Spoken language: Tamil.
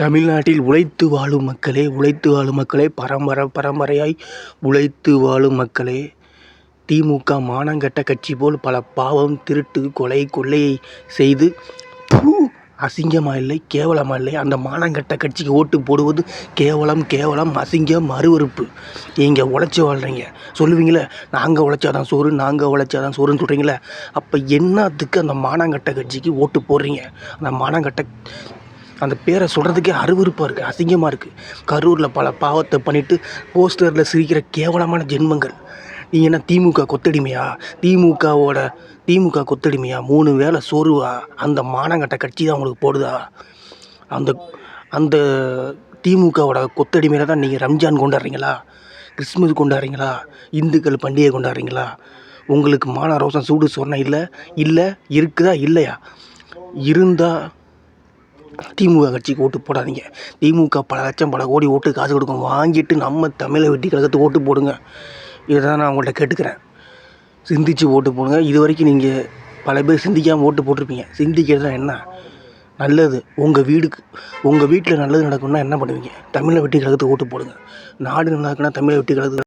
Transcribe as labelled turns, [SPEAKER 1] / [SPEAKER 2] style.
[SPEAKER 1] தமிழ்நாட்டில் உழைத்து வாழும் மக்களே, உழைத்து வாழும் மக்களே, பரம்பரையாய் உழைத்து வாழும் மக்களே, திமுக மானங்கெட்ட கட்சி போல் பல பாவம், திருட்டு, கொலை, கொள்ளையை செய்து அசிங்கமா இல்லை, கேவலமா இல்லை? அந்த மானங்கெட்ட கட்சிக்கு ஓட்டு போடுவது கேவலம், அசிங்கம், அருவருப்பு. நீங்கள் உழைச்சி வாழ்கிறீங்க சொல்லுவீங்களே, நாங்கள் உழைச்சாதான் சோறு, நாங்கள் உழைச்சாதான் சோறுன்னு சொல்கிறீங்களே, அப்போ என்னத்துக்கு அந்த மானங்கெட்ட கட்சிக்கு ஓட்டு போடுறீங்க? அந்த மானங்கெட்ட அந்த பேரை சொல்கிறதுக்கே அருவருப்பாக இருக்குது, அசிங்கமாக இருக்குது. கரூரில் பல பாவத்தை பண்ணிவிட்டு போஸ்டரில் சிரிக்கிற கேவலமான ஜென்மங்கள். நீங்கள் என்ன திமுக கொத்தடிமையா? திமுக கொத்தடிமையா? 3 வேளை சோறுவா? அந்த மானங்கட்ட கட்சி தான் உங்களுக்கு போடுதா? அந்த திமுகவோட கொத்தடிமையில் தான் நீங்கள் ரம்ஜான் கொண்டாடுறீங்களா? கிறிஸ்மஸ் கொண்டாடுறீங்களா? இந்துக்கள் பண்டிகை கொண்டாடுறீங்களா? உங்களுக்கு மான ரோசம் சூடு சொன்ன இல்லை இருக்குதா இல்லையா? இருந்தால் திமுக கட்சிக்கு ஓட்டு போடாதீங்க. திமுக பல லட்சம் பல கோடி ஓட்டு காசு கொடுக்கும், வாங்கிட்டு நம்ம தமிழை வெட்டி கழகத்துக்கு ஓட்டு போடுங்க. இதை தான் நான் உங்கள்கிட்ட கேட்டுக்கிறேன். சிந்திச்சு ஓட்டு போடுங்க. இது வரைக்கும் நீங்கள் பல பேர் சிந்திக்காமல் ஓட்டு போட்டிருப்பீங்க. சிந்திக்கிறது தான் என்ன நல்லது? உங்கள் வீட்டில் நல்லது நடக்கணும்னா என்ன பண்ணுவீங்க? தமிழை வெட்டி கழகத்துக்கு ஓட்டு போடுங்க. நாடு நல்லா இருக்குன்னா தமிழை வெட்டி கழகத்துக்கு